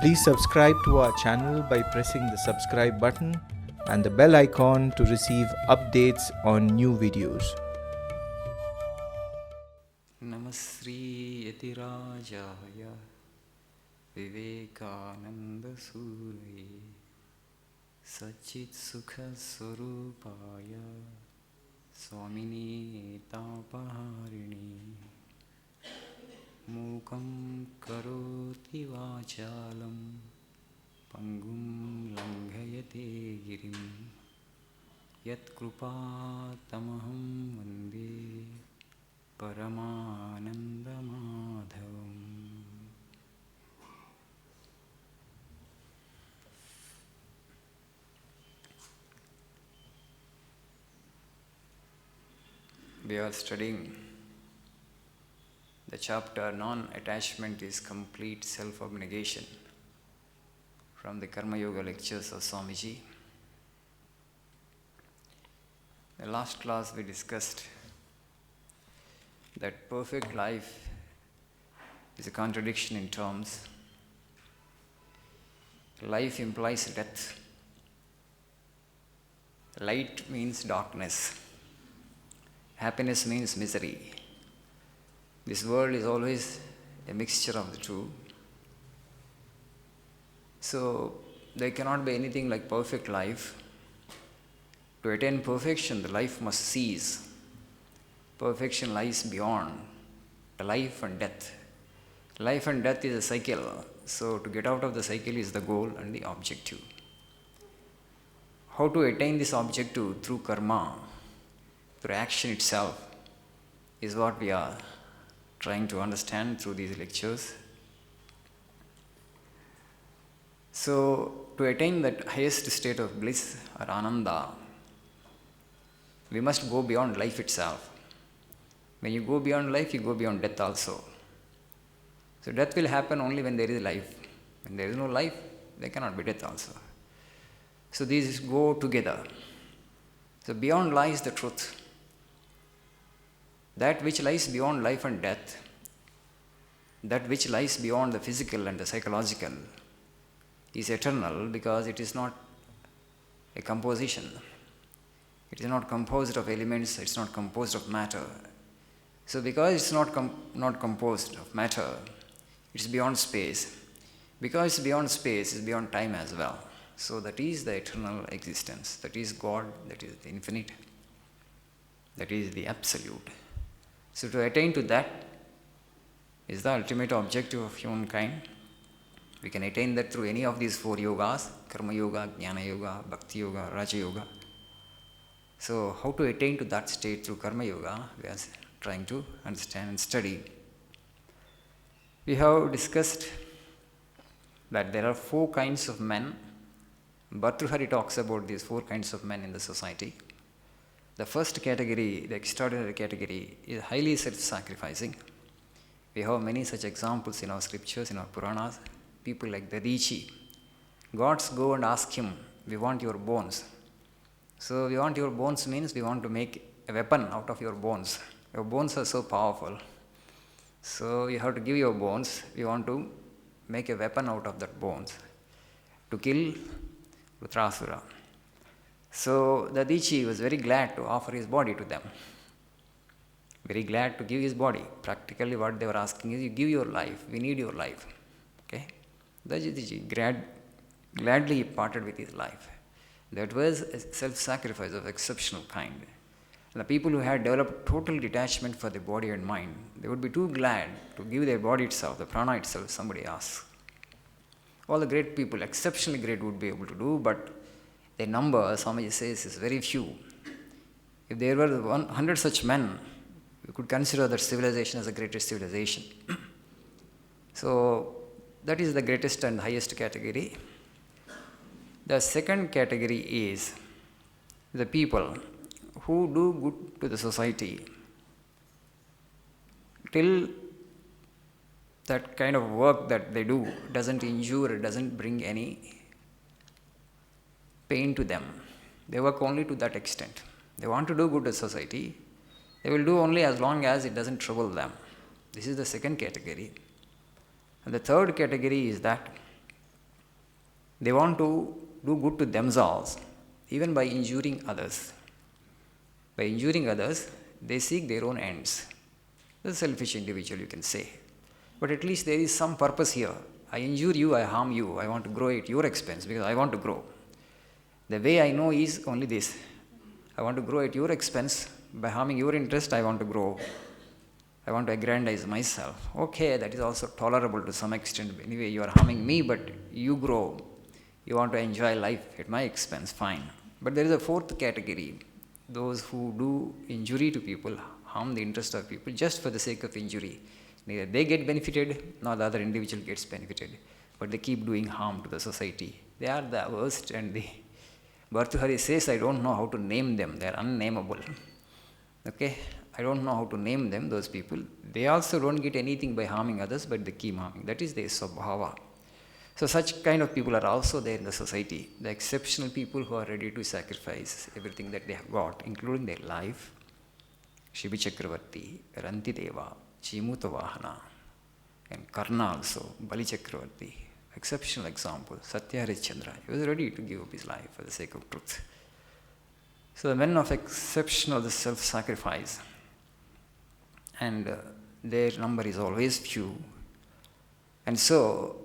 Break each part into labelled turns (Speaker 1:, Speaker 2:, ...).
Speaker 1: Please subscribe to our channel by pressing the subscribe button and the bell icon to receive updates on new videos.
Speaker 2: Namasri Yatirajaya Vivekananda Suraye Sachit Sukha Swarupaya Swamini Tapaharini Mukam Karoti Vachalam Pangum Langhayate Girim Yat Krupa Tamaham Vande Paramananda Madhavam. We are studying the chapter Non-Attachment is Complete Self-Abnegation from the Karma Yoga lectures of Swamiji. In the last class we discussed that perfect life is a contradiction in terms. Life implies death. Light means darkness. Happiness means misery. This world is always a mixture of the two. So there cannot be anything like perfect life. To attain perfection, the life must cease. Perfection lies beyond life and death. Life and death is a cycle. So to get out of the cycle is the goal and the objective. How to attain this objective through karma, through action itself, is what we are trying to understand through these lectures. So to attain that highest state of bliss or ananda, we must go beyond life itself. When you go beyond life, you go beyond death also. So death will happen only when there is life. When there is no life, there cannot be death also. So these go together. So beyond lies the truth. That which lies beyond life and death, that which lies beyond the physical and the psychological, is eternal because it is not a composition. It is not composed of elements, it is not composed of matter. So because it's not composed of matter, it's beyond space. Because it's beyond space, it's beyond time as well. So that is the eternal existence. That is God, that is the infinite, that is the absolute. So to attain to that is the ultimate objective of humankind. We can attain that through any of these four yogas: Karma Yoga, Jnana Yoga, Bhakti Yoga, Raja Yoga. So how to attain to that state through Karma Yoga, we are trying to understand and study. We have discussed that there are four kinds of men. Bhartrhari talks about these four kinds of men in the society. The first category, the extraordinary category, is highly self-sacrificing. We have many such examples in our scriptures, in our Puranas. People like the Rishi. Gods go and ask him, we want your bones. So we want your bones means we want to make a weapon out of your bones. Your bones are so powerful. So you have to give your bones. We want to make a weapon out of that bones to kill Rudrasura. So the Dichi was very glad to offer his body to them. Very glad to give his body. Practically what they were asking is, you give your life, we need your life. Okay? The Dichi gladly parted with his life. That was a self-sacrifice of exceptional kind. And the people who had developed total detachment for the body and mind, they would be too glad to give their body itself, the prana itself, somebody asks. All the great people, exceptionally great, would be able to do, but their number, Swamiji says, is very few. If there were 100 such men, we could consider that civilization as the greatest civilization. So that is the greatest and highest category. The second category is the people who do good to the society till that kind of work that they do doesn't injure, doesn't bring any pain to them. They work only to that extent. They want to do good to society. They will do only as long as it doesn't trouble them. This is the second category. And the third category is that They want to do good to themselves, even by injuring others. By injuring others, they seek their own ends. The selfish individual, you can say. But at least there is some purpose here. I injure you, I harm you, I want to grow at your expense because I want to grow. The way I know is only this. I want to grow at your expense. By harming your interest, I want to grow. I want to aggrandize myself. Okay, that is also tolerable to some extent. Anyway, you are harming me, but you grow. You want to enjoy life at my expense, fine. But there is a fourth category. Those who do injury to people, harm the interest of people just for the sake of injury. Neither they get benefited, nor the other individual gets benefited. But they keep doing harm to the society. They are the worst, and the Bhartrihari says, I don't know how to name them. They are unnameable. Okay? I don't know how to name them, those people. They also don't get anything by harming others, but they keep harming. That is their svabhava. So such kind of people are also there in the society. The exceptional people who are ready to sacrifice everything that they have got, including their life. Shibi Chakravarti, Rantideva, Chimutavahana, and Karna also, Bali Chakravarti. Exceptional example, Satya Harishchandra. He was ready to give up his life for the sake of truth. So the men of exceptional self-sacrifice, and their number is always few. And so,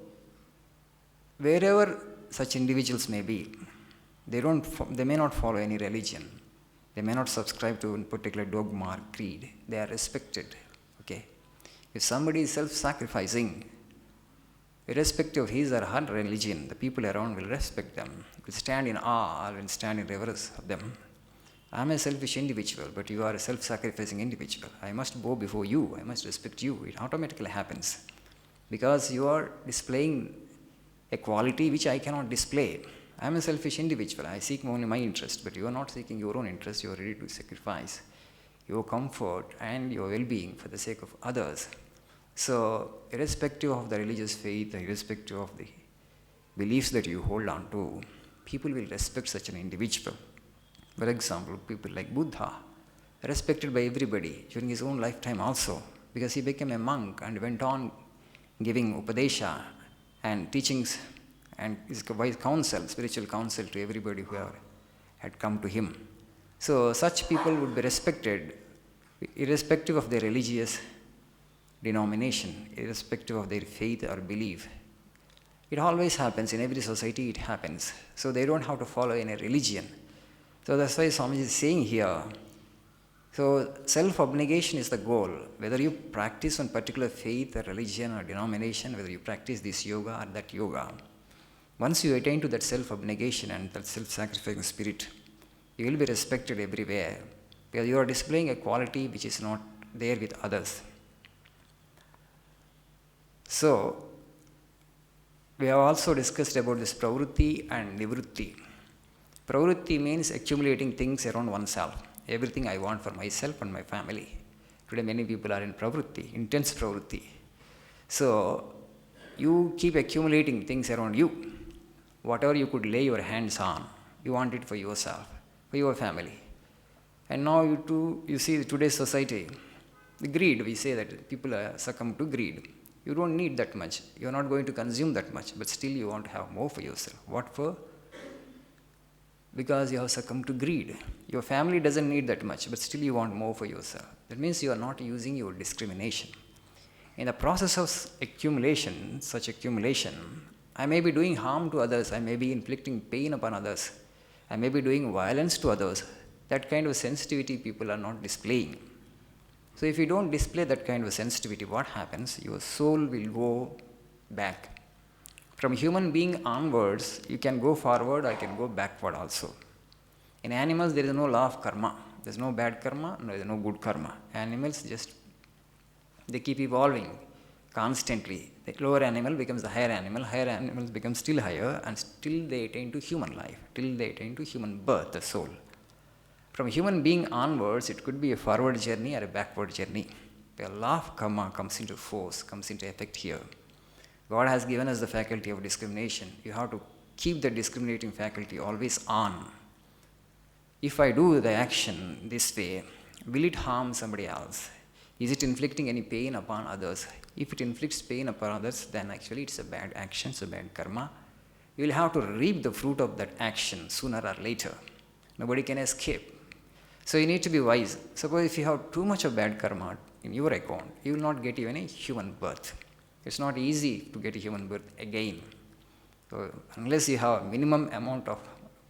Speaker 2: wherever such individuals may be, they may not follow any religion. They may not subscribe to a particular dogma or creed. They are respected. Okay? If somebody is self-sacrificing, irrespective of his or her religion, the people around will respect them, will stand in awe, or will stand in reverence of them. I am a selfish individual, but you are a self-sacrificing individual. I must bow before you. I must respect you. It automatically happens. Because you are displaying a quality which I cannot display. I am a selfish individual. I seek only my interest, but you are not seeking your own interest. You are ready to sacrifice your comfort and your well-being for the sake of others. So, irrespective of the religious faith, irrespective of the beliefs that you hold on to, people will respect such an individual. For example, people like Buddha, respected by everybody during his own lifetime also, because he became a monk and went on giving upadesha and teachings and his wise counsel, spiritual counsel to everybody who had come to him. So such people would be respected irrespective of their religious denomination, irrespective of their faith or belief. It always happens, in every society it happens. So they don't have to follow any religion. So that's why Swamiji is saying here, so self-abnegation is the goal. Whether you practice one particular faith or religion or denomination, whether you practice this yoga or that yoga, once you attain to that self-abnegation and that self-sacrificing spirit, you will be respected everywhere because you are displaying a quality which is not there with others. So, we have also discussed about this pravrutti and nivrutti. Pravrutti means accumulating things around oneself. Everything I want for myself and my family. Today many people are in pravrutti, intense pravrutti. So, you keep accumulating things around you. Whatever you could lay your hands on, you want it for yourself, for your family. And now you see today's society, the greed, we say that people succumb to greed. You don't need that much. You are not going to consume that much, but still you want to have more for yourself. What for? Because you have succumbed to greed. Your family doesn't need that much, but still you want more for yourself. That means you are not using your discrimination. In the process of accumulation, such accumulation, I may be doing harm to others, I may be inflicting pain upon others, I may be doing violence to others. That kind of sensitivity people are not displaying. So if you don't display that kind of sensitivity, what happens? Your soul will go back. From human being onwards, you can go forward or you can go backward also. In animals, there is no law of karma. There is no bad karma, there is no good karma. Animals they keep evolving constantly. The lower animal becomes the higher animals become still higher, and still they attain to human life, till they attain to human birth, the soul. From human being onwards, it could be a forward journey or a backward journey. The law of karma comes into force, comes into effect here. God has given us the faculty of discrimination. You have to keep the discriminating faculty always on. If I do the action this way, will it harm somebody else? Is it inflicting any pain upon others? If it inflicts pain upon others, then actually it's a bad action, it's a bad karma. you will have to reap the fruit of that action sooner or later. Nobody can escape. So you need to be wise. Suppose if you have too much of bad karma in your account, you will not get even a human birth. It's not easy to get a human birth again. So unless you have a minimum amount of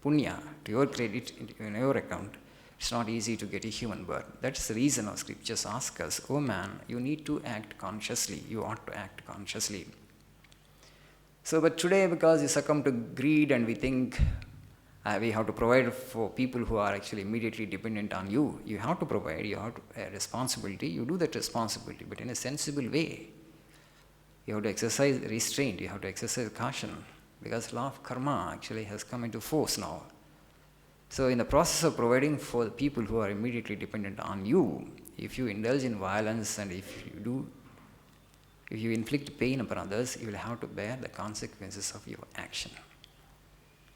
Speaker 2: punya to your credit in your account, it's not easy to get a human birth. That's the reason our scriptures ask us, oh man, you need to act consciously. You ought to act consciously. So, but today, because you succumb to greed and we think we have to provide for people who are actually immediately dependent on you. You have to provide, you have a responsibility, you do that responsibility, but in a sensible way. You have to exercise restraint, you have to exercise caution, because law of karma actually has come into force now. So in the process of providing for the people who are immediately dependent on you, if you indulge in violence and if you inflict pain upon others, you will have to bear the consequences of your action.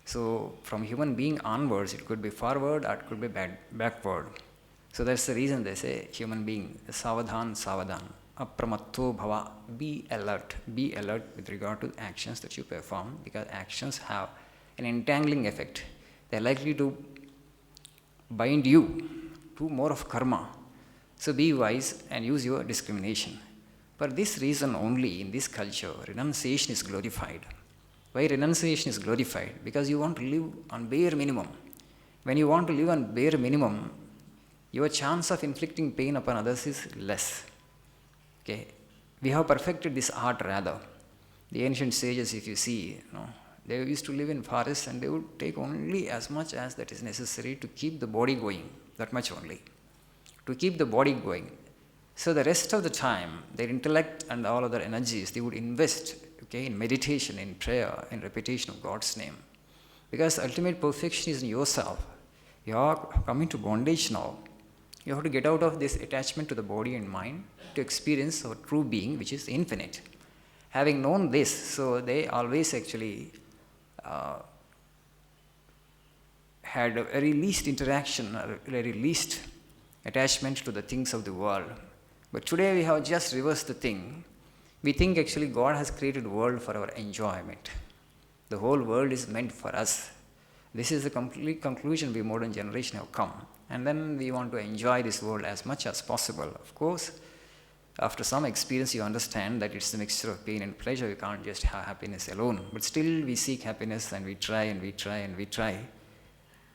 Speaker 2: So from human being onwards, it could be forward or it could be backward. So that's the reason they say human being, savadhan, savadhan, apramatto bhava, be alert with regard to the actions that you perform, because actions have an entangling effect. They are likely to bind you to more of karma. So be wise and use your discrimination. For this reason only, in this culture, renunciation is glorified. Why renunciation is glorified? Because you want to live on bare minimum. When you want to live on bare minimum, your chance of inflicting pain upon others is less. Okay, we have perfected this art rather. The ancient sages, if you see, they used to live in forests and they would take only as much as that is necessary to keep the body going, that much only, to keep the body going. So the rest of the time, their intellect and all other energies, they would invest in meditation, in prayer, in repetition of God's name. Because ultimate perfection is in yourself. You are coming to bondage now. You have to get out of this attachment to the body and mind to experience our true being, which is infinite. Having known this, so they always actually had a very least interaction, or very least attachment to the things of the world. But today we have just reversed the thing. We think actually God has created the world for our enjoyment. The whole world is meant for us. This is the complete conclusion we modern generation have come. And then we want to enjoy this world as much as possible. Of course, after some experience you understand that it's a mixture of pain and pleasure. You can't just have happiness alone. But still we seek happiness and we try and we try and we try.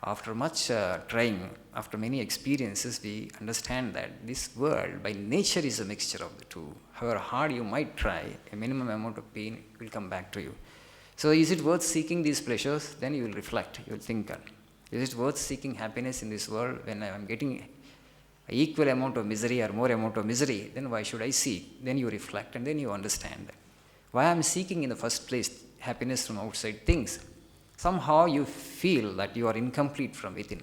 Speaker 2: After much trying, after many experiences, we understand that this world by nature is a mixture of the two. However hard you might try, a minimum amount of pain will come back to you. So is it worth seeking these pleasures? Then you will reflect, you will think. Is it worth seeking happiness in this world when I am getting an equal amount of misery or more amount of misery? Then why should I seek? Then you reflect and then you understand that. Why I am seeking in the first place happiness from outside things? Somehow you feel that you are incomplete from within.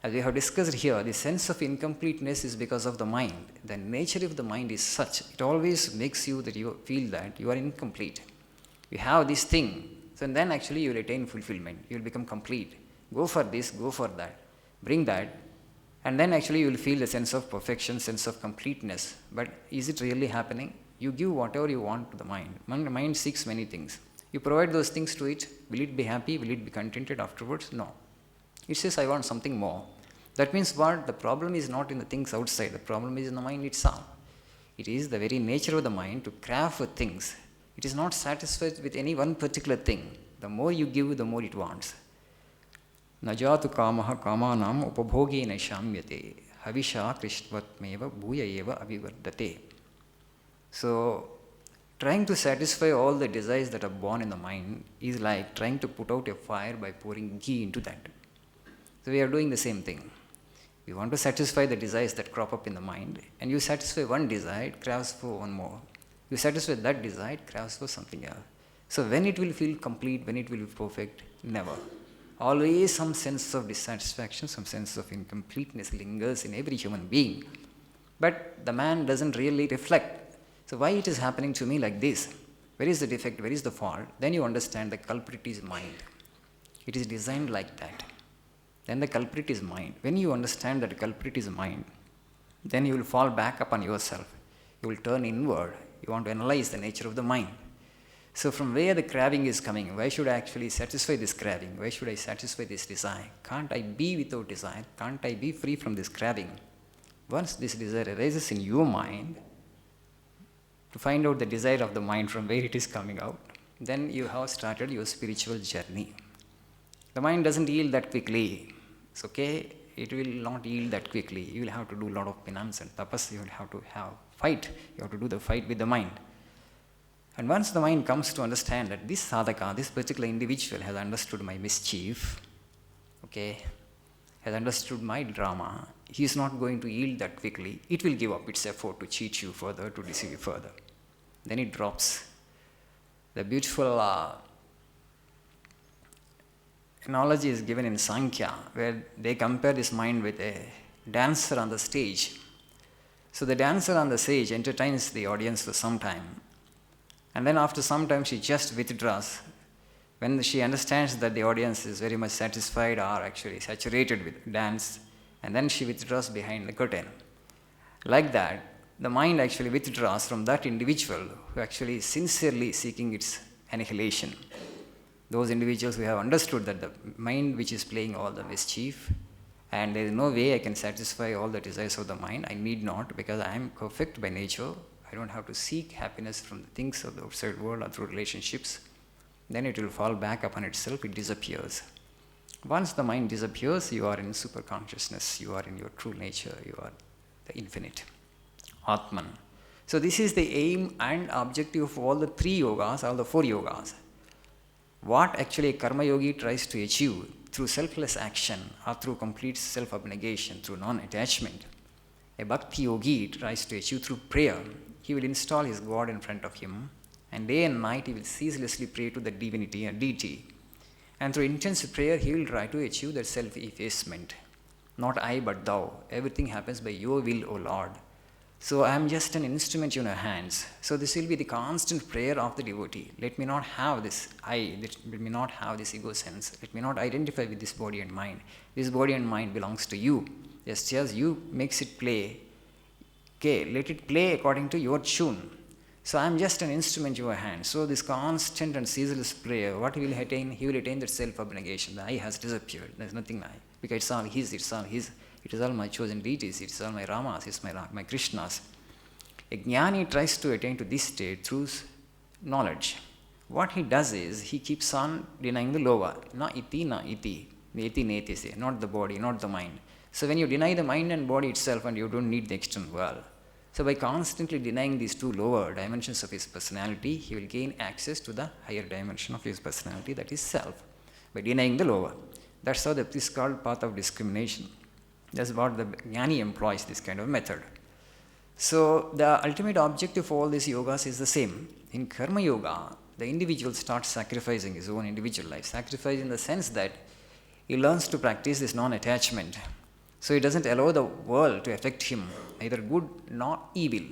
Speaker 2: As we have discussed here, the sense of incompleteness is because of the mind. The nature of the mind is such, it always makes you that you feel that you are incomplete. You have this thing, so then actually you will attain fulfillment. You will become complete. Go for this, go for that, bring that, and then actually you will feel the sense of perfection, sense of completeness. But is it really happening? You give whatever you want to the mind. Mind seeks many things. You provide those things to it. Will it be happy? Will it be contented afterwards? No. It says, I want something more. That means what? The problem is not in the things outside. The problem is in the mind itself. It is the very nature of the mind to crave for things. It is not satisfied with any one particular thing. The more you give, the more it wants. Najatu kamaha kamanam upabhoge naishamyate havisha krishtvatmeva bhuya eva avivardate. So, trying to satisfy all the desires that are born in the mind is like trying to put out a fire by pouring ghee into that. So we are doing the same thing. We want to satisfy the desires that crop up in the mind, and you satisfy one desire, it craves for one more. You satisfy that desire, it craves for something else. So when it will feel complete, when it will be perfect? Never. Always some sense of dissatisfaction, some sense of incompleteness lingers in every human being. But the man doesn't really reflect. So why it is happening to me like this? Where is the defect? Where is the fault? Then you understand the culprit is mind. It is designed like that. Then the culprit is mind. When you understand that the culprit is mind, then you will fall back upon yourself. You will turn inward. You want to analyze the nature of the mind. So from where the craving is coming? Why should I actually satisfy this craving? Why should I satisfy this desire? Can't I be without desire? Can't I be free from this craving? Once this desire arises in your mind, to find out the desire of the mind from where it is coming out, then you have started your spiritual journey. The mind doesn't yield that quickly. It's okay, it will not yield that quickly. You will have to do a lot of penance and tapas. You will have to fight. You have to do the fight with the mind. And once the mind comes to understand that this sadhaka, this particular individual has understood my mischief, okay, has understood my drama, he is not going to yield that quickly. It will give up its effort to cheat you further, to deceive you further. Then it drops. The beautiful analogy is given in Sankhya, where they compare this mind with a dancer on the stage. So the dancer on the stage entertains the audience for some time. And then after some time she just withdraws. When she understands that the audience is very much satisfied or actually saturated with dance, and then she withdraws behind the curtain. Like that, the mind actually withdraws from that individual who actually is sincerely seeking its annihilation. Those individuals who have understood that the mind which is playing all the mischief, and there is no way I can satisfy all the desires of the mind, I need not, because I am perfect by nature. I don't have to seek happiness from the things of the outside world or through relationships. Then it will fall back upon itself, it disappears. Once the mind disappears, you are in super consciousness, you are in your true nature, you are the infinite, Atman. So this is the aim and objective of all the 3 yogas, all the 4 yogas. What actually a karma yogi tries to achieve through selfless action or through complete self-abnegation, through non-attachment, a bhakti yogi tries to achieve through prayer. He will install his God in front of him, and day and night he will ceaselessly pray to the divinity and deity. And through intense prayer, he will try to achieve that self-effacement. Not I, but thou. Everything happens by your will, O Lord. So I am just an instrument in your hands. So this will be the constant prayer of the devotee. Let me not have this I, let me not have this ego sense. Let me not identify with this body and mind. This body and mind belongs to you. Just as you makes it play, okay, let it play according to your tune. So I am just an instrument in your hand. So this constant and ceaseless prayer, what he will attain? He will attain that self-abnegation. The I has disappeared. There is nothing I. Because it's all his, it's all his. It is all my chosen deities, it's all my Ramas, it's my Krishnas. A jnani tries to attain to this state through knowledge. What he does is, he keeps on denying the lower. Na iti, neti neti se, not the body, not the mind. So when you deny the mind and body itself, and you don't need the external world, so by constantly denying these 2 lower dimensions of his personality, he will gain access to the higher dimension of his personality, that is self, by denying the lower. That's how this is called path of discrimination. That's what the jnani employs, this kind of method. So the ultimate objective of all these yogas is the same. In karma yoga, the individual starts sacrificing his own individual life. Sacrifice in the sense that he learns to practice this non-attachment. So he doesn't allow the world to affect him, neither good nor evil.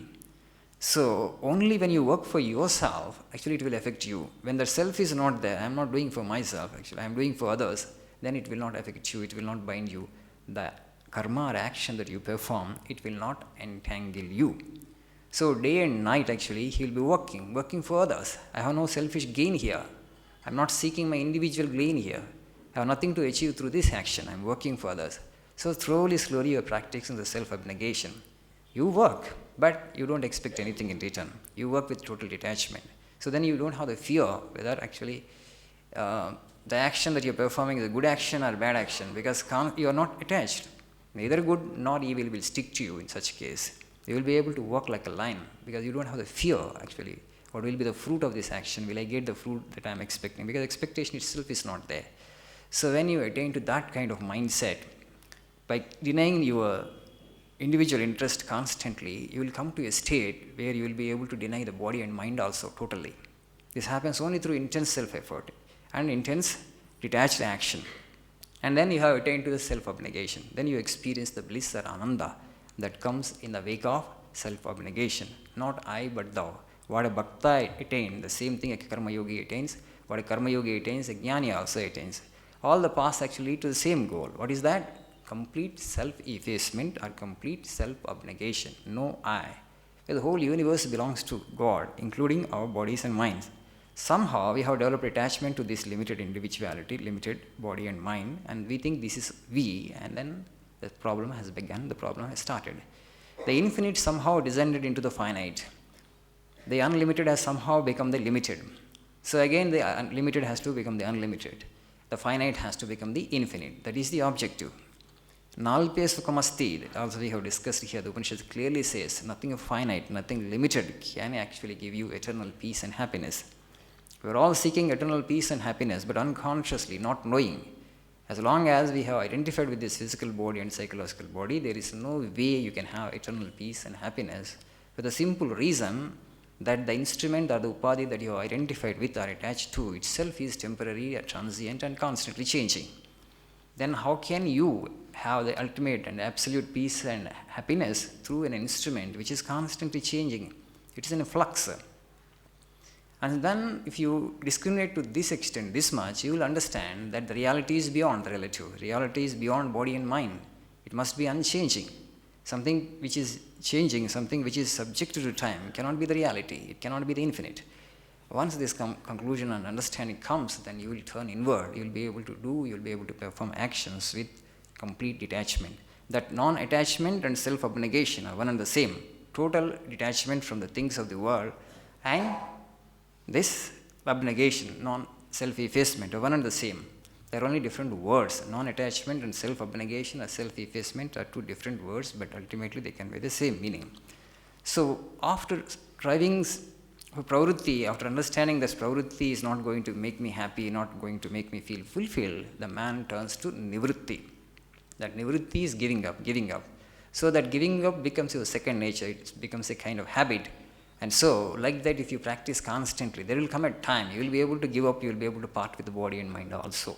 Speaker 2: So only when you work for yourself, actually it will affect you. When the self is not there, I am not doing for myself, actually I am doing for others, then it will not affect you, it will not bind you. The karma or action that you perform, it will not entangle you. So day and night actually he will be working for others. I have no selfish gain here. I am not seeking my individual gain here. I have nothing to achieve through this action. I am working for others. So slowly you are practicing the self-abnegation. You work, but you don't expect anything in return. You work with total detachment. So then you don't have the fear whether actually the action that you are performing is a good action or bad action, because you are not attached. Neither good nor evil will stick to you in such case. You will be able to walk like a lion, because you don't have the fear actually. What will be the fruit of this action? Will I get the fruit that I am expecting? Because expectation itself is not there. So when you attain to that kind of mindset, by denying your individual interest constantly, you will come to a state where you will be able to deny the body and mind also totally. This happens only through intense self-effort and intense detached action. And then you have attained to the self-abnegation. Then you experience the bliss or ananda that comes in the wake of self-abnegation. Not I, but thou. What a bhakta attains, the same thing a karma yogi attains. What a karma yogi attains, a jnani also attains. All the paths actually lead to the same goal. What is that? Complete self-effacement or complete self-abnegation. No I. The whole universe belongs to God, including our bodies and minds. Somehow we have developed attachment to this limited individuality, limited body and mind, and we think this is we, and then the problem has begun, the problem has started. The infinite somehow descended into the finite. The unlimited has somehow become the limited. So again, the unlimited has to become the unlimited. The finite has to become the infinite. That is the objective. Nalpe sukhamasti, also we have discussed here, the Upanishad clearly says, nothing finite, nothing limited can actually give you eternal peace and happiness. We are all seeking eternal peace and happiness, but unconsciously, not knowing. As long as we have identified with this physical body and psychological body, there is no way you can have eternal peace and happiness, for the simple reason that the instrument or the upadhi that you have identified with or attached to itself is temporary, transient, and constantly changing. Then how can you have the ultimate and absolute peace and happiness through an instrument which is constantly changing? It is in a flux. And then if you discriminate to this extent, this much, you will understand that the reality is beyond the relative. Reality is beyond body and mind. It must be unchanging. Something which is changing, something which is subjected to time cannot be the reality. It cannot be the infinite. Once this conclusion and understanding comes, then you will turn inward. You will be able to do, you will be able to perform actions with complete detachment. That non-attachment and self-abnegation are one and the same. Total detachment from the things of the world and this abnegation, non-self-effacement are one and the same. They are only different words. Non-attachment and self-abnegation or self-effacement are two different words, but ultimately they convey the same meaning. So after striving for pravrutti, after understanding that pravrutti is not going to make me happy, not going to make me feel fulfilled, the man turns to nivritti. That nivritti is giving up, giving up. So that giving up becomes your second nature, it becomes a kind of habit. And so, like that, if you practice constantly, there will come a time you will be able to give up, you will be able to part with the body and mind also.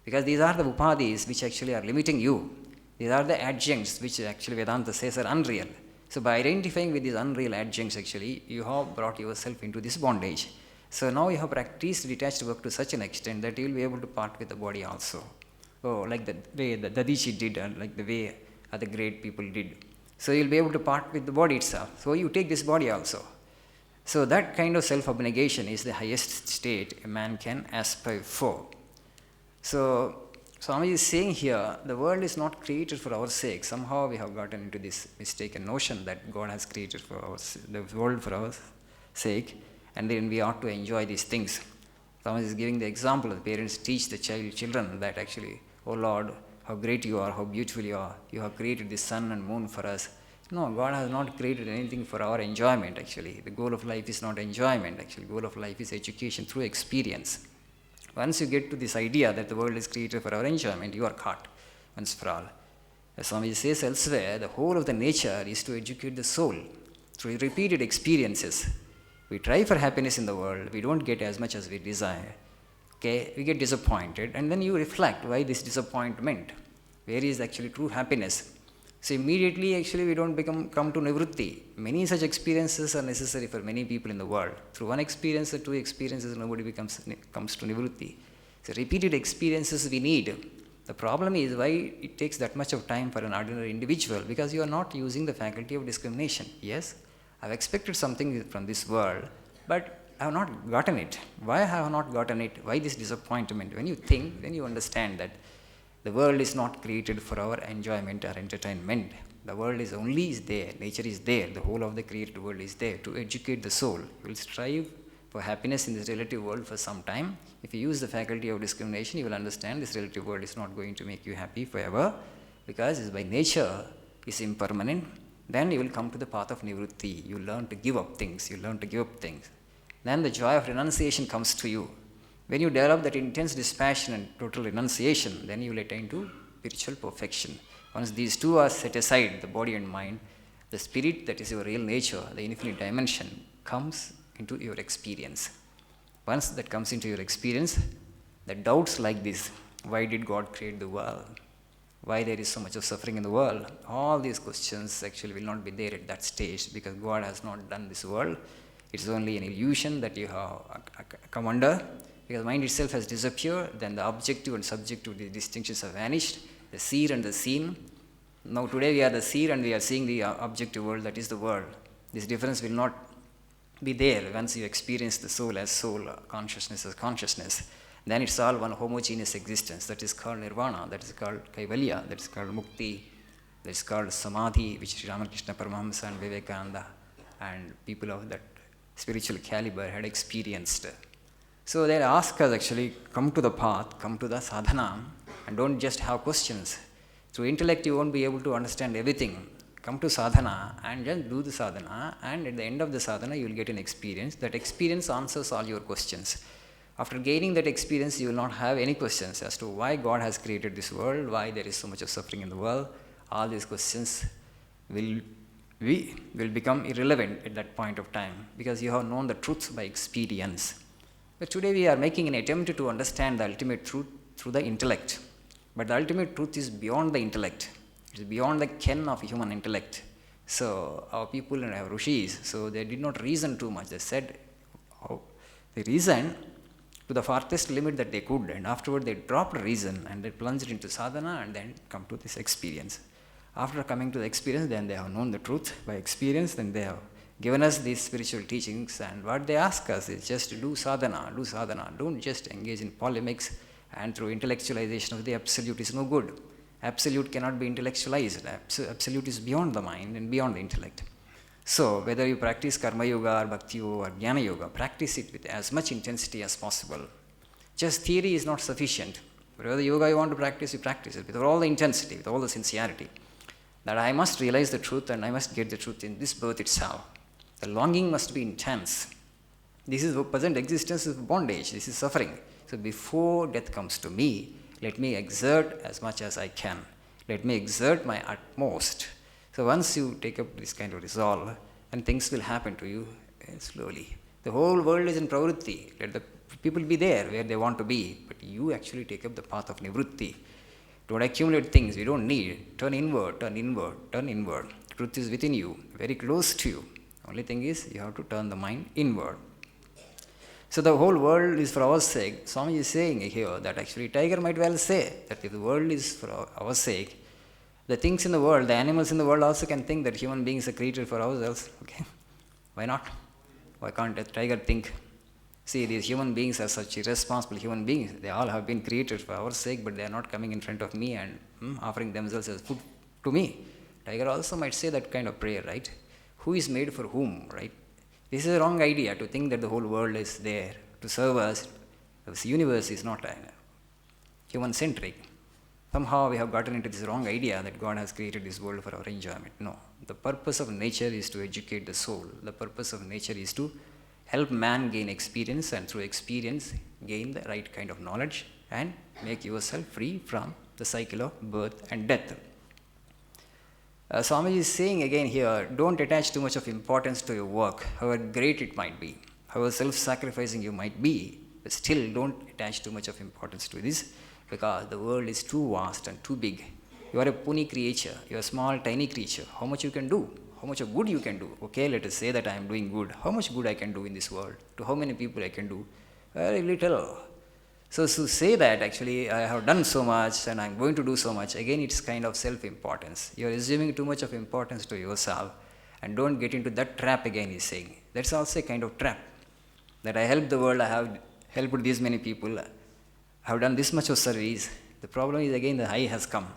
Speaker 2: Because these are the upadhis which actually are limiting you. These are the adjuncts which actually Vedanta says are unreal. So, by identifying with these unreal adjuncts, actually, you have brought yourself into this bondage. So, now you have practiced detached work to such an extent that you will be able to part with the body also. Oh, like the way the Dadichi did, and like the way other great people did. So you'll be able to part with the body itself. So you take this body also. So that kind of self-abnegation is the highest state a man can aspire for. So Swami is saying here, the world is not created for our sake. Somehow we have gotten into this mistaken notion that God has created the world for our sake, and then we ought to enjoy these things. Swami is giving the example of the parents teach the children that actually, oh Lord, how great you are, how beautiful you are. You have created the sun and moon for us. No, God has not created anything for our enjoyment actually. The goal of life is not enjoyment actually. The goal of life is education through experience. Once you get to this idea that the world is created for our enjoyment, you are caught once for all. As Swami says elsewhere, the whole of the nature is to educate the soul through repeated experiences. We try for happiness in the world, we don't get as much as we desire. Okay, we get disappointed, and then you reflect why this disappointment, where is actually true happiness. So immediately actually we don't come to nivritti. Many such experiences are necessary for many people in the world. Through one experience or two experiences, nobody comes to nivritti. So repeated experiences we need. The problem is why it takes that much of time for an ordinary individual, because you are not using the faculty of discrimination. Yes, I have expected something from this world, but I have not gotten it. Why I have not gotten it? Why this disappointment? When you think, then you understand that the world is not created for our enjoyment or entertainment. The world is there. Nature is there. The whole of the created world is there to educate the soul. You will strive for happiness in this relative world for some time. If you use the faculty of discrimination, you will understand this relative world is not going to make you happy forever, because it's by nature is impermanent. Then you will come to the path of nivritti. You learn to give up things. Then the joy of renunciation comes to you. When you develop that intense dispassion and total renunciation, then you will attain to spiritual perfection. Once these two are set aside, the body and mind, the spirit that is your real nature, the infinite dimension, comes into your experience. Once that comes into your experience, the doubts like this, why did God create the world? Why there is so much of suffering in the world? All these questions actually will not be there at that stage, because God has not done this world. It's only an illusion that you have come under, because mind itself has disappeared. Then the objective and subjective distinctions have vanished, the seer and the seen. Now today we are the seer and we are seeing the objective world, that is the world. This difference will not be there once you experience the soul as soul, consciousness as consciousness. Then it's all one homogeneous existence. That is called nirvana, that is called kaivalya, that is called mukti, that is called samadhi, which Sri Ramakrishna Paramahamsa and Vivekananda and people of that spiritual caliber had experienced. So they ask us actually, come to the path, come to the sadhana, and don't just have questions. Through intellect you won't be able to understand everything. Come to sadhana and just do the sadhana, and at the end of the sadhana you will get an experience. That experience answers all your questions. After gaining that experience, you will not have any questions as to why God has created this world, why there is so much of suffering in the world. All these questions will become irrelevant at that point of time, because you have known the truth by experience. But today we are making an attempt to understand the ultimate truth through the intellect. But the ultimate truth is beyond the intellect. It is beyond the ken of human intellect. So our people and our rishis, so they did not reason too much. They said, they reasoned to the farthest limit that they could, and afterward they dropped reason and they plunged into sadhana and then come to this experience. After coming to the experience, then they have known the truth by experience, then they have given us these spiritual teachings, and what they ask us is just to do sadhana, don't just engage in polemics and through intellectualization of the absolute is no good. Absolute cannot be intellectualized. Absolute is beyond the mind and beyond the intellect. So whether you practice karma yoga or bhakti yoga or jnana yoga, practice it with as much intensity as possible. Just theory is not sufficient. Whatever the yoga you want to practice, you practice it with all the intensity, with all the sincerity. That I must realize the truth and I must get the truth in this birth itself. The longing must be intense. This is present existence of bondage. This is suffering. So before death comes to me, let me exert as much as I can. Let me exert my utmost. So once you take up this kind of resolve, and things will happen to you slowly. The whole world is in pravritti. Let the people be there where they want to be, but you actually take up the path of nivritti. Don't accumulate things you don't need. Turn inward, turn inward, turn inward. Truth is within you, very close to you. Only thing is you have to turn the mind inward. So the whole world is for our sake. Swami is saying here that actually Tiger might well say that if the world is for our sake, the things in the world, the animals in the world also can think that human beings are created for ourselves. Okay, why not? Why can't a tiger think? See, these human beings are such irresponsible human beings. They all have been created for our sake, but they are not coming in front of me and offering themselves as food to me. Tiger also might say that kind of prayer, right? Who is made for whom, right? This is a wrong idea to think that the whole world is there to serve us. This universe is not human-centric. Somehow we have gotten into this wrong idea that God has created this world for our enjoyment. No. The purpose of nature is to educate the soul. The purpose of nature is to help man gain experience, and through experience gain the right kind of knowledge and make yourself free from the cycle of birth and death. Swami is saying again here, don't attach too much of importance to your work, however great it might be, however self-sacrificing you might be, but still don't attach too much of importance to this, because the world is too vast and too big. You are a puny creature, you are a small, tiny creature. How much you can do? How much of good you can do? Okay, let us say that I am doing good. How much good I can do in this world? To how many people I can do? Very little. So to say that actually I have done so much and I am going to do so much, again it's kind of self-importance. You are assuming too much of importance to yourself, and don't get into that trap again, he is saying. That's also a kind of trap. That I helped the world, I have helped these many people, I have done this much of service. The problem is again the I has come.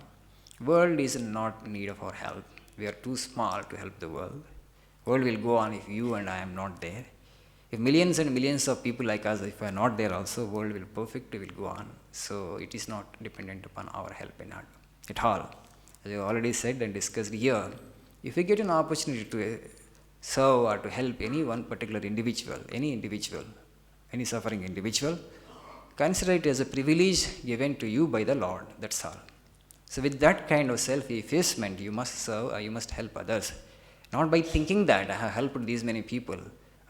Speaker 2: World is not in need of our help. We are too small to help the world. World will go on if you and I am not there. If millions and millions of people like us, if we are not there also, world will perfectly will go on. So it is not dependent upon our help at all. As I already said and discussed here, if we get an opportunity to serve or to help any one particular individual, any suffering individual, consider it as a privilege given to you by the Lord, that's all. So with that kind of self-effacement, you must serve or you must help others. Not by thinking that I have helped these many people,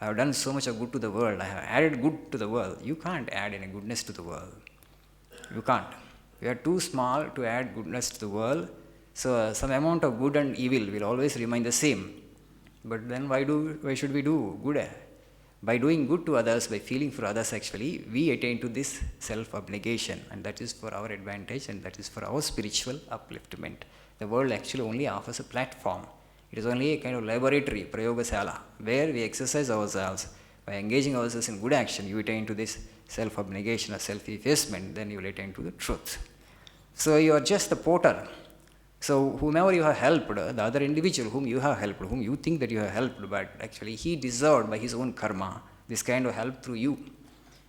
Speaker 2: I have done so much of good to the world, I have added good to the world. You can't add any goodness to the world. You can't. You are too small to add goodness to the world. So some amount of good and evil will always remain the same. But then why should we do good? By doing good to others, by feeling for others actually, we attain to this self-abnegation, and that is for our advantage and that is for our spiritual upliftment. The world actually only offers a platform. It is only a kind of laboratory, prayogasala, where we exercise ourselves. By engaging ourselves in good action, you attain to this self-abnegation or self-effacement, then you will attain to the truth. So you are just the porter. So whomever you have helped, the other individual whom you have helped, whom you think that you have helped, but actually he deserved by his own karma this kind of help through you.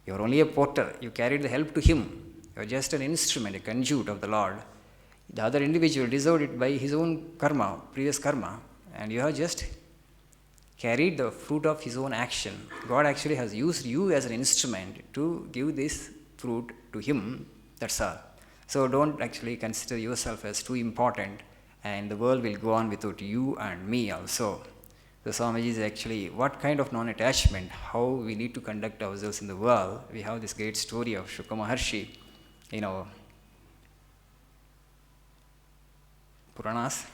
Speaker 2: You are only a porter. You carried the help to him. You are just an instrument, a conduit of the Lord. The other individual deserved it by his own karma, previous karma, and you have just carried the fruit of his own action. God actually has used you as an instrument to give this fruit to him. That's all. So don't actually consider yourself as too important, and the world will go on without you and me also. The Swamiji is actually what kind of non-attachment, how we need to conduct ourselves in the world. We have this great story of Shuka Maharshi in our Puranas.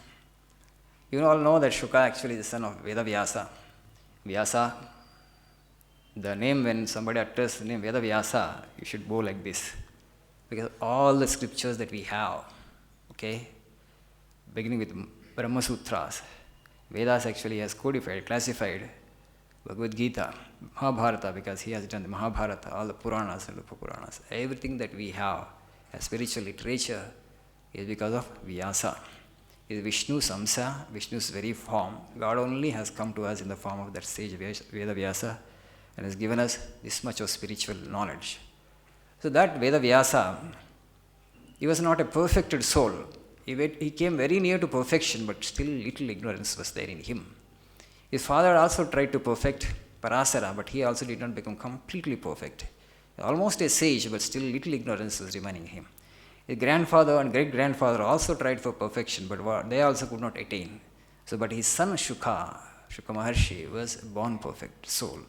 Speaker 2: You all know that Shuka actually is the son of Veda Vyasa. Vyasa, the name, when somebody utters the name Veda Vyasa, you should bow like this. Because all the scriptures that we have, okay, beginning with Brahma Sutras, Vedas actually has codified, classified Bhagavad Gita, Mahabharata, because he has done the Mahabharata, all the Puranas and Upa-Puranas. Everything that we have as spiritual literature is because of Vyasa. Is Vishnu Samsa, Vishnu's very form. God only has come to us in the form of that sage Veda Vyasa and has given us this much of spiritual knowledge. So that Veda Vyasa, he was not a perfected soul. He came very near to perfection, but still little ignorance was there in him. His father also tried to perfect Parasara, but he also did not become completely perfect. Almost a sage, but still little ignorance was remaining in him. His grandfather and great-grandfather also tried for perfection, but they also could not attain. So, but his son Shuka Maharshi, was a born perfect soul.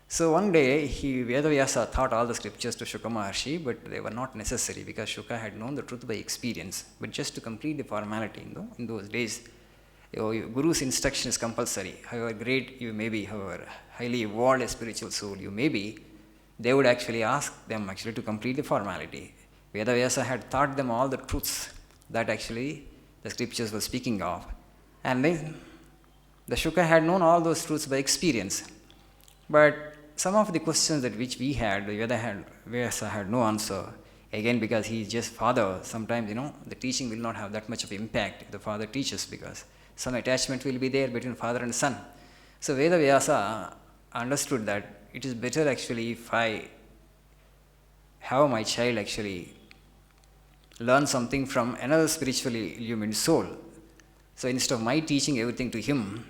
Speaker 2: So one day, Vedavyasa taught all the scriptures to Shuka Maharshi, but they were not necessary because Shuka had known the truth by experience. But just to complete the formality, in those days, your Guru's instruction is compulsory. However great you may be, however highly evolved a spiritual soul you may be, they would actually ask them actually to complete the formality. Vedavyasa had taught them all the truths that actually the scriptures were speaking of. And then the Shuka had known all those truths by experience. But some of the questions that which we had, Vedavyasa had no answer. Again, because he is just father, sometimes, the teaching will not have that much of impact if the father teaches, because some attachment will be there between father and son. So Vedavyasa understood that it is better actually if I have my child actually learn something from another spiritually illumined soul. So instead of my teaching everything to him,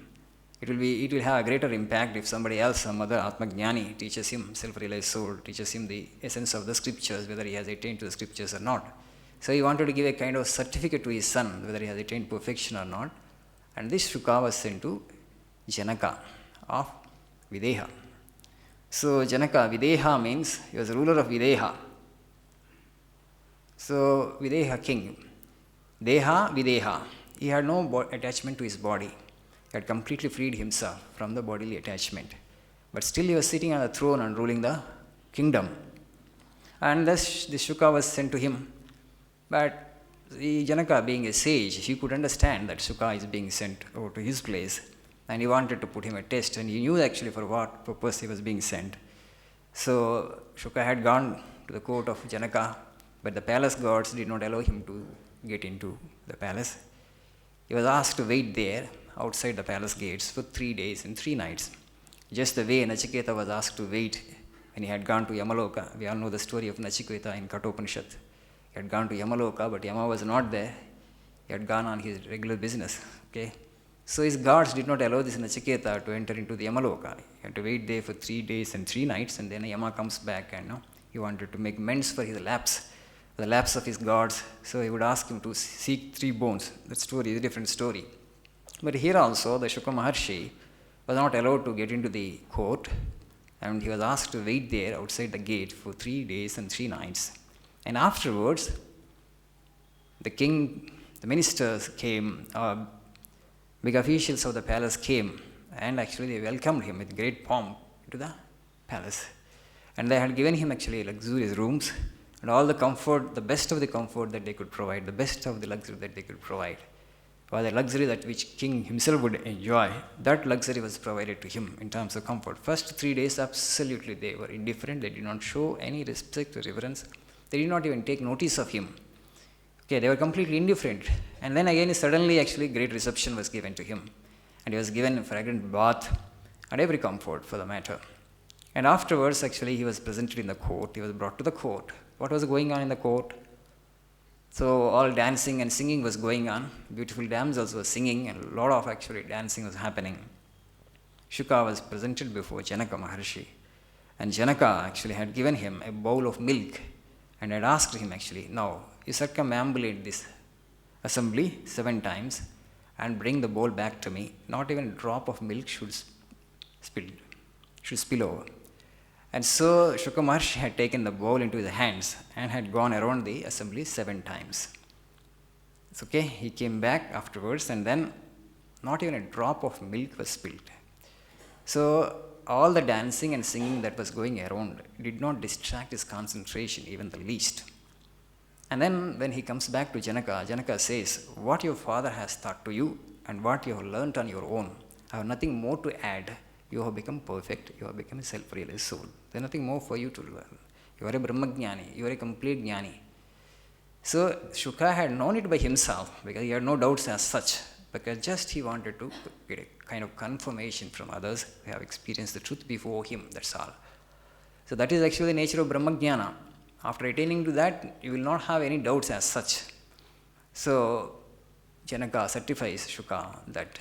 Speaker 2: it will have a greater impact if somebody else, some other Atmajnani, teaches him, self-realized soul, teaches him the essence of the scriptures, whether he has attained to the scriptures or not. So he wanted to give a kind of certificate to his son, whether he has attained perfection or not. And this Shuka was sent to Janaka of Videha. So Janaka, Videha means he was the ruler of Videha. So Videha king, Deha, Videha, he had no attachment to his body. He had completely freed himself from the bodily attachment. But still he was sitting on the throne and ruling the kingdom. And thus the Shuka was sent to him. But the Janaka, being a sage, he could understand that Shuka is being sent over to his place. And he wanted to put him a test, and he knew actually for what purpose he was being sent. So Shuka had gone to the court of Janaka, but the palace guards did not allow him to get into the palace. He was asked to wait there outside the palace gates for 3 days and 3 nights. Just the way Nachiketa was asked to wait when he had gone to Yamaloka. We all know the story of Nachiketa in Kathopanishad. He had gone to Yamaloka, but Yama was not there. He had gone on his regular business. Okay. So his guards did not allow this Nachiketa to enter into the Yamaloka. He had to wait there for 3 days and 3 nights, and then Yama comes back and he wanted to make amends for his lapse, the lapse of his guards. So he would ask him to seek 3 bones. That story is a different story. But here also, the Shuka Maharshi was not allowed to get into the court, and he was asked to wait there outside the gate for 3 days and 3 nights. And afterwards, the king, the ministers came, big officials of the palace came, and actually they welcomed him with great pomp to the palace. And they had given him actually luxurious rooms and all the comfort, the best of the comfort that they could provide, the best of the luxury that they could provide. was a luxury that which king himself would enjoy. That luxury was provided to him in terms of comfort. First 3 days, absolutely they were indifferent. They did not show any respect or reverence. They did not even take notice of him. Okay, they were completely indifferent. And then again, suddenly, actually, great reception was given to him. And he was given a fragrant bath and every comfort for the matter. And afterwards, actually, he was presented in the court. He was brought to the court. What was going on in the court? So all dancing and singing was going on. Beautiful damsels were singing, and a lot of actually dancing was happening. Shuka was presented before Janaka Maharshi. And Janaka actually had given him a bowl of milk and had asked him actually, now you circumambulate this assembly 7 times and bring the bowl back to me. Not even a drop of milk should spill over. And so Shuka Maharshi had taken the bowl into his hands and had gone around the assembly 7 times. It's okay, he came back afterwards and then not even a drop of milk was spilled. So all the dancing and singing that was going around did not distract his concentration even the least. And then when he comes back to Janaka, Janaka says, what your father has taught to you and what you have learnt on your own, I have nothing more to add. You have become perfect, you have become a self-realized soul. There is nothing more for you to learn. You are a Brahmajnani, you are a complete Jnani. So Shuka had known it by himself because he had no doubts as such, because just he wanted to get a kind of confirmation from others who have experienced the truth before him, that's all. So that is actually the nature of Brahmajnana. After attaining to that, you will not have any doubts as such. So Janaka certifies Shuka that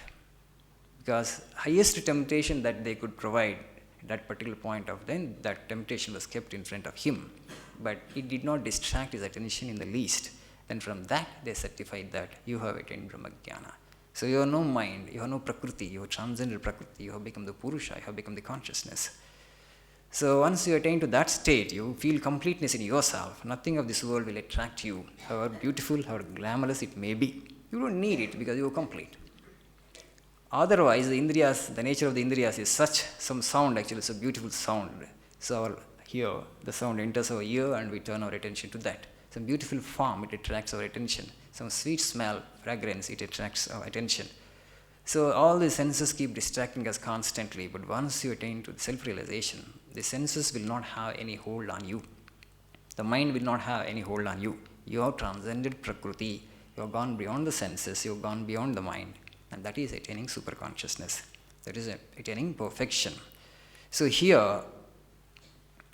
Speaker 2: because highest temptation that they could provide at that particular point of time, that temptation was kept in front of him, but it did not distract his attention in the least. Then from that they certified that you have attained Brahmajnana. So you have no mind, you have no Prakriti, you have transcended Prakriti, you have become the Purusha, you have become the consciousness. So once you attain to that state, you feel completeness in yourself. Nothing of this world will attract you, however beautiful, however glamorous it may be. You don't need it because you are complete. Otherwise, the Indriyas, the nature of the Indriyas is such, some sound actually, it's a beautiful sound. So here, the sound enters our ear and we turn our attention to that. Some beautiful form, it attracts our attention. Some sweet smell, fragrance, it attracts our attention. So all the senses keep distracting us constantly, but once you attain to self-realization, the senses will not have any hold on you. The mind will not have any hold on you. You have transcended Prakriti, you have gone beyond the senses, you have gone beyond the mind. And that is attaining superconsciousness. That is attaining perfection. So here,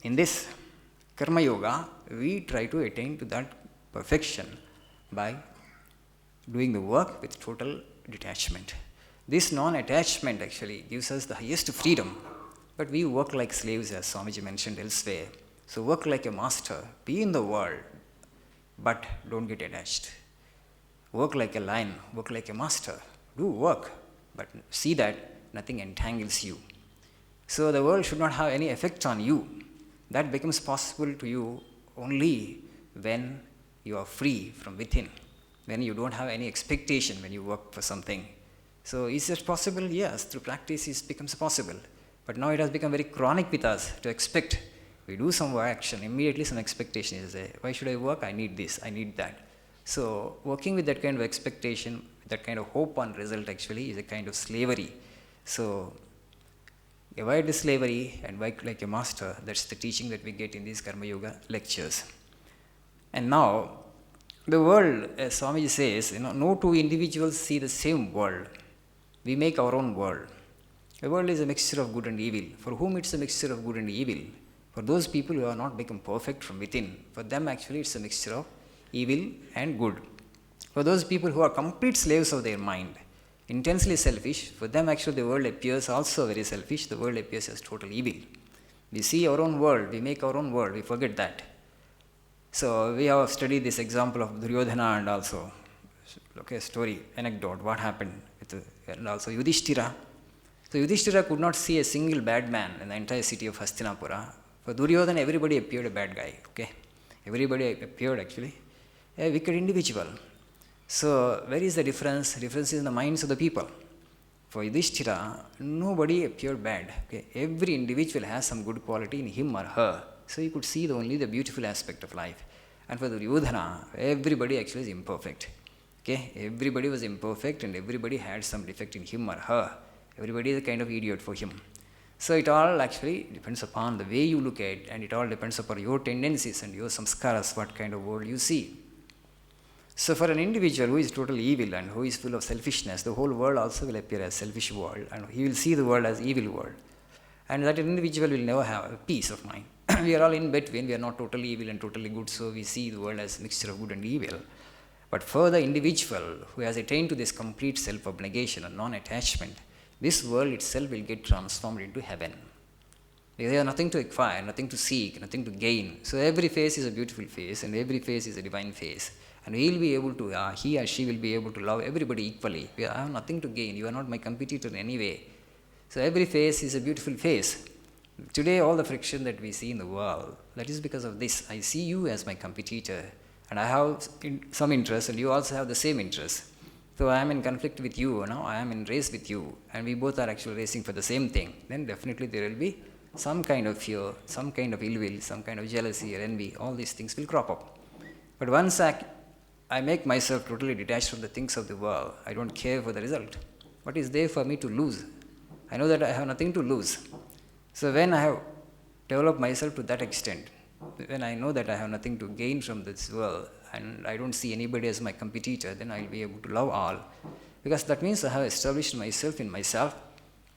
Speaker 2: in this Karma Yoga, we try to attain to that perfection by doing the work with total detachment. This non-attachment actually gives us the highest freedom. But we work like slaves, as Swamiji mentioned elsewhere. So work like a master. Be in the world, but don't get attached. Work like a lion. Work like a master. Do work, but see that nothing entangles you. So the world should not have any effect on you. That becomes possible to you only when you are free from within, when you don't have any expectation when you work for something. So is it possible? Yes, through practice it becomes possible. But now it has become very chronic with us to expect. We do some action, immediately some expectation is there. Why should I work? I need this, I need that. So working with that kind of expectation, that kind of hope on result actually is a kind of slavery. So avoid the slavery and work like a master. That's the teaching that we get in these Karma Yoga lectures. And now, the world, as Swamiji says, no two individuals see the same world. We make our own world. The world is a mixture of good and evil. For whom it's a mixture of good and evil? For those people who have not become perfect from within, for them actually it's a mixture of evil and good. For those people who are complete slaves of their mind, intensely selfish, for them actually the world appears also very selfish, the world appears as total evil. We see our own world, we make our own world, we forget that. So we have studied this example of Duryodhana and also, story, anecdote, what happened with and also Yudhishthira. So Yudhishthira could not see a single bad man in the entire city of Hastinapura. For Duryodhana, everybody appeared a bad guy, Everybody appeared actually a wicked individual. So where is the difference? The difference is in the minds of the people. For Yudhishthira, nobody appeared bad. Every individual has some good quality in him or her. So you could see only the beautiful aspect of life. And for Duryodhana, everybody actually is imperfect. Okay, everybody was imperfect and everybody had some defect in him or her. Everybody is a kind of idiot for him. So it all actually depends upon the way you look at it, and it all depends upon your tendencies and your samskaras, what kind of world you see. So for an individual who is totally evil and who is full of selfishness, the whole world also will appear as selfish world, and he will see the world as evil world. And that individual will never have a peace of mind. We are all in between, we are not totally evil and totally good, so we see the world as a mixture of good and evil. But for the individual who has attained to this complete self-abnegation and non-attachment, this world itself will get transformed into heaven. Because there is nothing to acquire, nothing to seek, nothing to gain. So every face is a beautiful face and every face is a divine face. And he will be able to, he or she will be able to love everybody equally. I have nothing to gain, you are not my competitor in any way. So every face is a beautiful face. Today all the friction that we see in the world, that is because of this. I see you as my competitor and I have some interest and you also have the same interest. So I am in conflict with you, I am in race with you, and we both are actually racing for the same thing. Then definitely there will be some kind of fear, some kind of ill will, some kind of jealousy or envy. All these things will crop up. But once I make myself totally detached from the things of the world, I don't care for the result. What is there for me to lose? I know that I have nothing to lose. So when I have developed myself to that extent, when I know that I have nothing to gain from this world, and I don't see anybody as my competitor, then I will be able to love all. Because that means I have established myself in myself,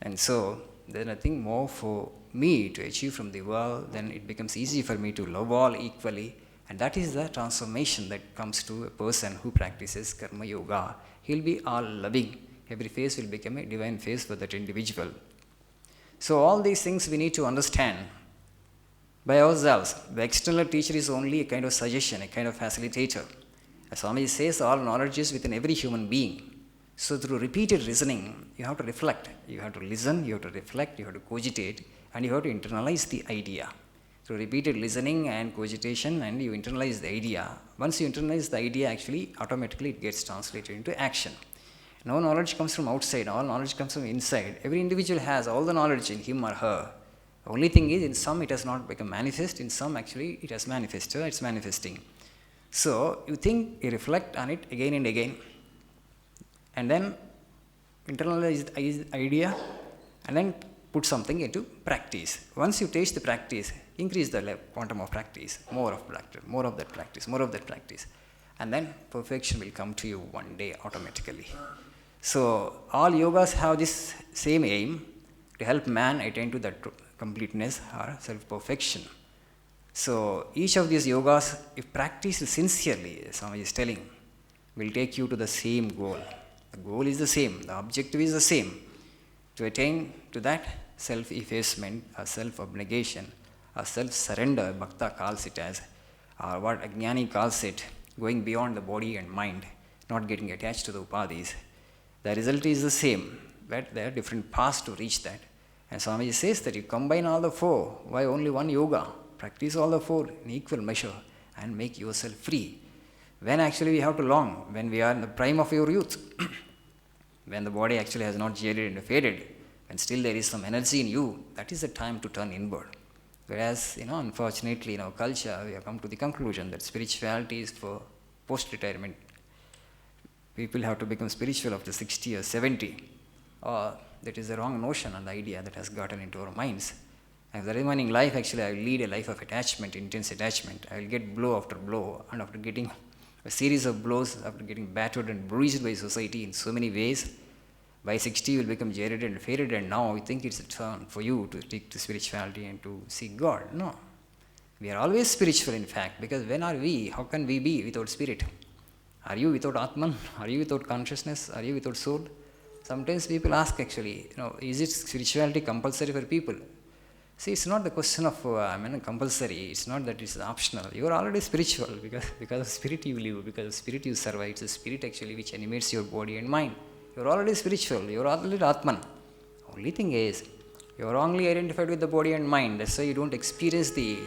Speaker 2: and so there is nothing more for me to achieve from the world. Then it becomes easy for me to love all equally, and that is the transformation that comes to a person who practices karma yoga. He will be all loving. Every face will become a divine face for that individual. So all these things we need to understand by ourselves. The external teacher is only a kind of suggestion, a kind of facilitator. As Swami says, all knowledge is within every human being. So through repeated reasoning, you have to reflect, you have to listen, you have to reflect, you have to cogitate, and you have to internalize the idea. Through repeated listening and cogitation, and you internalize the idea. Once you internalize the idea, actually, automatically it gets translated into action. No knowledge comes from outside, all knowledge comes from inside. Every individual has all the knowledge in him or her. The only thing is, in some it has not become manifest, in some actually it has manifested, it's manifesting. So you think, you reflect on it again and again, and then internalize the idea, and then put something into practice. Once you taste the practice, increase the quantum of practice, more of practice, more of that practice, more of that practice, and then perfection will come to you one day automatically. So all yogas have this same aim, to help man attain to that completeness or self-perfection. So each of these yogas, if practiced sincerely, Swami is telling, will take you to the same goal. The goal is the same, the objective is the same. To attain to that self-effacement, or self-abnegation, or self-surrender, Bhakta calls it as, or what Ajnani calls it, going beyond the body and mind, not getting attached to the upadhis. The result is the same, but there are different paths to reach that. And Swami says that you combine all the four. Why only one yoga? Practice all the four in equal measure and make yourself free. When actually we have to long, when we are in the prime of your youth, when the body actually has not jaded and faded, when still there is some energy in you, that is the time to turn inward. Whereas, unfortunately in our culture, we have come to the conclusion that spirituality is for post-retirement. People have to become spiritual after 60 or 70. Or that is the wrong notion and idea that has gotten into our minds. And the remaining life, actually, I will lead a life of attachment, intense attachment. I will get blow after blow, and after getting a series of blows, after getting battered and bruised by society in so many ways, by 60 you will become jaded and faded, and now you think it's a turn for you to take to spirituality and to seek God. No. We are always spiritual, in fact, because when are we? How can we be without spirit? Are you without Atman? Are you without consciousness? Are you without soul? Sometimes people ask actually, is it spirituality compulsory for people? See, it's not the question of compulsory. It's not that it's optional. You are already spiritual because of spirit you live, because of spirit you survive. It's the spirit actually which animates your body and mind. You are already spiritual. You are already Atman. Only thing is, you are wrongly identified with the body and mind. That's why you don't experience the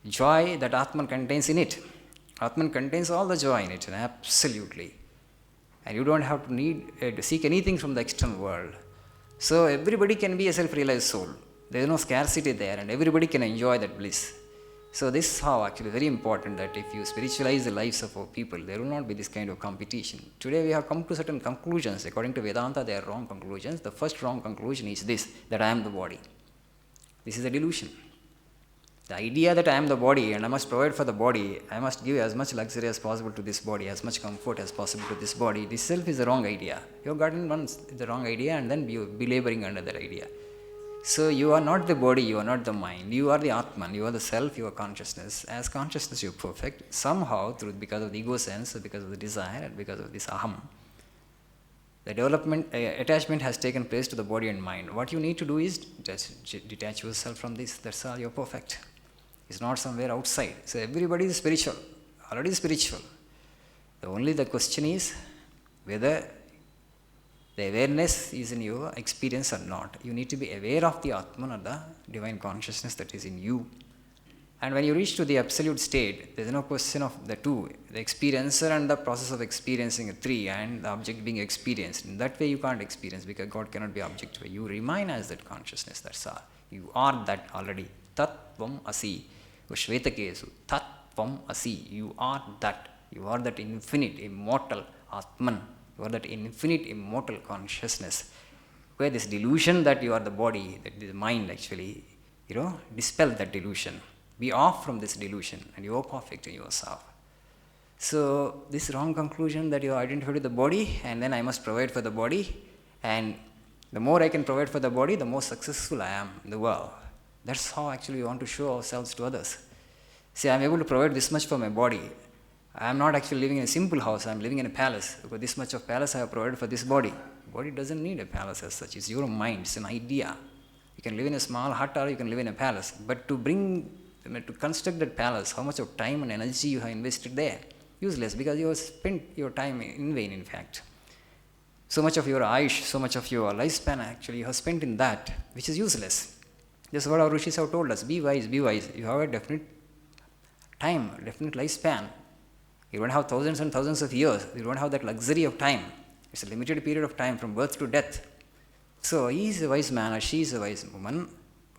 Speaker 2: joy that Atman contains in it. Atman contains all the joy in it, absolutely. And you don't have to seek anything from the external world. So everybody can be a self-realized soul. There is no scarcity there, and everybody can enjoy that bliss. So this is how actually very important that if you spiritualize the lives of our people, there will not be this kind of competition. Today we have come to certain conclusions. According to Vedanta, they are wrong conclusions. The first wrong conclusion is this, that I am the body. This is a delusion. The idea that I am the body and I must provide for the body, I must give as much luxury as possible to this body, as much comfort as possible to this body, this self is the wrong idea. You have gotten once the wrong idea and then you be laboring under that idea. So you are not the body, you are not the mind, you are the Atman, you are the self, you are consciousness. As consciousness you are perfect. Somehow, because of the ego sense, because of the desire, and because of this aham, the development, attachment has taken place to the body and mind. What you need to do is detach yourself from this. That's all, you're perfect. It's not somewhere outside. So everybody is spiritual, already spiritual. The question is whether the awareness is in your experience or not. You need to be aware of the Atman or the divine consciousness that is in you. And when you reach to the absolute state, there is no question of the two, the experiencer and the process of experiencing a three, and the object being experienced. In that way you can't experience, because God cannot be object. You remain as that consciousness, that's all. You are that already. Tat-tvam asi. Shvetakesu. Tat-tvam asi. You are that. You are that infinite, immortal Atman. You are that infinite, immortal consciousness. Where this delusion that you are the body, that the mind actually, dispel that delusion. Be off from this delusion and you are perfect in yourself. So this wrong conclusion that you identify with the body and then I must provide for the body, and the more I can provide for the body, the more successful I am in the world. That's how actually we want to show ourselves to others. See, I am able to provide this much for my body. I am not actually living in a simple house, I am living in a palace. Because this much of palace I have provided for this body. Body doesn't need a palace as such. It's your mind, it's an idea. You can live in a small hut or you can live in a palace. But to construct that palace, how much of time and energy you have invested there? Useless, because you have spent your time in vain, in fact. So much of your Aish, so much of your lifespan actually you have spent in that, which is useless. This is what our Rishis have told us. Be wise, be wise. You have a definite time, definite lifespan. You don't have thousands and thousands of years. You don't have that luxury of time. It's a limited period of time from birth to death. So he is a wise man or she is a wise woman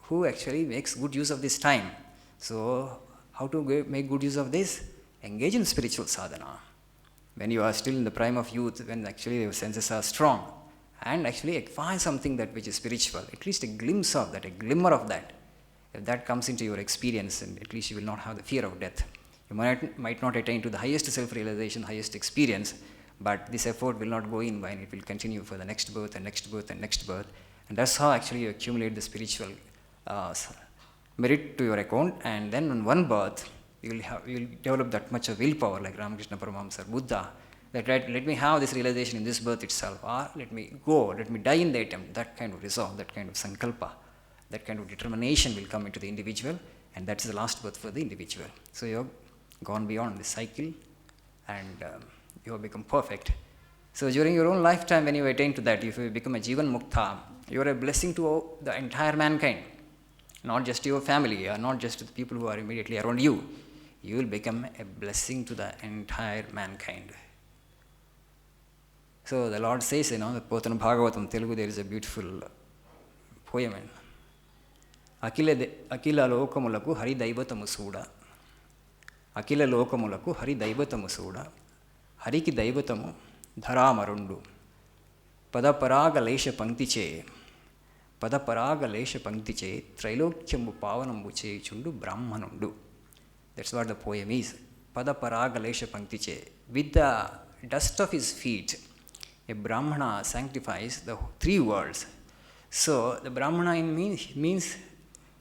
Speaker 2: who actually makes good use of this time. So how to make good use of this? Engage in spiritual sadhana. When you are still in the prime of youth, when actually your senses are strong, and actually acquire something that which is spiritual, at least a glimpse of that, a glimmer of that. If that comes into your experience, and at least you will not have the fear of death. You might not attain to the highest self-realization, highest experience, but this effort will not go in vain. It will continue for the next birth and next birth and next birth. And that's how actually you accumulate the spiritual merit to your account. And then on one birth, you will develop that much of willpower, like Ramakrishna Paramahamsa, Buddha, that let me have this realization in this birth itself, or let me go, let me die in the attempt. That kind of resolve, that kind of sankalpa, that kind of determination will come into the individual, and that's the last birth for the individual. So you have gone beyond the cycle and you have become perfect. So during your own lifetime, when you attain to that, if you become a Jivan Mukta, you are a blessing to the entire mankind, not just your family, or not just to the people who are immediately around you. You will become a blessing to the entire mankind. So the Lord says, the Potana Bhagavatam, Telugu, there is a beautiful poem. Akila lokamulaku hari daivatamu suda. Akila lokamulaku hari daivatamu suda. Hariki daivatamu dharamarundu. Padaparaga lesha panktiche. Padaparaga lesha panktiche. Trilokyambu pavanambu che chundu brahmanundu. That's what the poem is. Padaparaga lesha panktiche. With the dust of his feet, a Brahmana sanctifies the three worlds. So the Brahmana means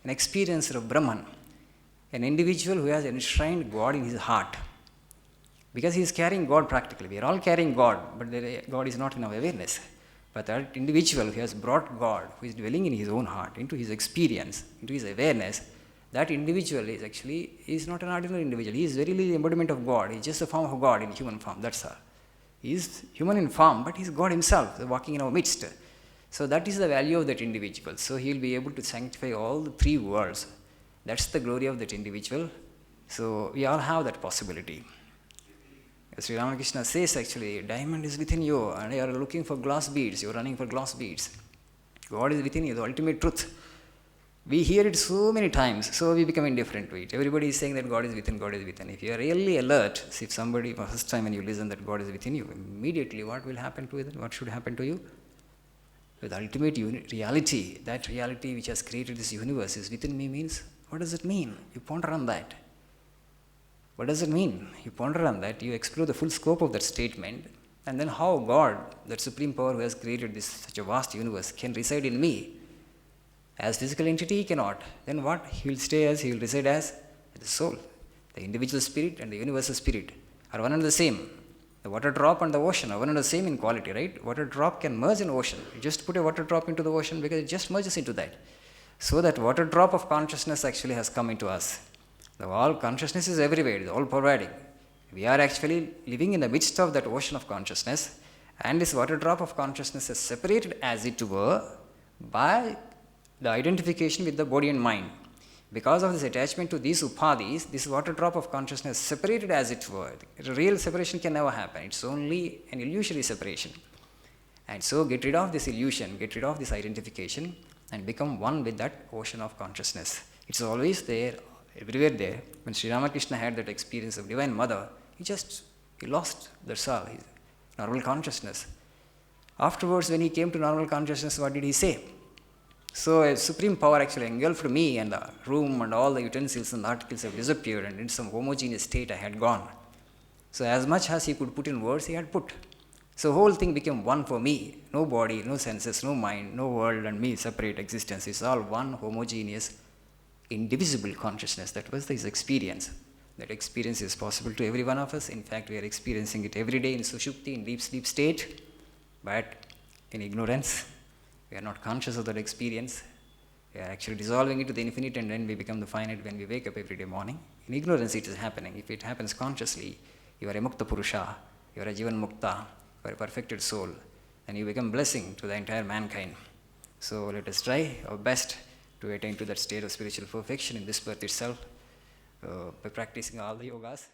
Speaker 2: an experiencer of Brahman, an individual who has enshrined God in his heart. Because he is carrying God practically. We are all carrying God, but God is not in our awareness. But that individual who has brought God, who is dwelling in his own heart, into his experience, into his awareness, that individual is not an ordinary individual. He is verily the embodiment of God. He is just a form of God in human form, that's all. He is human in form, but he is God himself, walking in our midst. So that is the value of that individual. So he will be able to sanctify all the three worlds. That's the glory of that individual. So we all have that possibility. Sri Ramakrishna says actually, diamond is within you, and you are looking for glass beads, you are running for glass beads. God is within you, the ultimate truth. We hear it so many times, so we become indifferent to it. Everybody is saying that God is within, God is within. If you are really alert, if somebody, first time when you listen that God is within you, immediately what will happen to it? What should happen to you? With ultimate reality, that reality which has created this universe is within me means, what does it mean? You ponder on that. What does it mean? You ponder on that, you explore the full scope of that statement, and then how God, that supreme power who has created this such a vast universe, can reside in me. As physical entity, he cannot. Then what? He will stay as, he will reside as the soul. The individual spirit and the universal spirit are one and the same. The water drop and the ocean are one and the same in quality, right? Water drop can merge in ocean. You just put a water drop into the ocean because it just merges into that. So that water drop of consciousness actually has come into us. The all consciousness is everywhere, it is all pervading. We are actually living in the midst of that ocean of consciousness, and this water drop of consciousness is separated, as it were, by the identification with the body and mind. Because of this attachment to these upadhis, this water drop of consciousness is separated, as it were. Real separation can never happen. It's only an illusory separation. And so get rid of this illusion, get rid of this identification, and become one with that ocean of consciousness. It's always there, everywhere there. When Sri Ramakrishna had that experience of Divine Mother, he lost, that's all, his normal consciousness. Afterwards, when he came to normal consciousness, what did he say? So a supreme power actually engulfed me, and the room and all the utensils and the articles have disappeared, and in some homogeneous state I had gone. So as much as he could put in words, he had put. So the whole thing became one for me. No body, no senses, no mind, no world and me, separate existence. It's all one homogeneous, indivisible consciousness. That was his experience. That experience is possible to every one of us. In fact, we are experiencing it every day in Sushupti, in deep sleep state, but in ignorance. We are not conscious of that experience. We are actually dissolving into the infinite, and then we become the finite when we wake up every day morning. In ignorance it is happening. If it happens consciously, you are a Mukta Purusha, you are a Jivan Mukta, you are a perfected soul, and you become blessing to the entire mankind. So let us try our best to attain to that state of spiritual perfection in this birth itself by practicing all the yogas.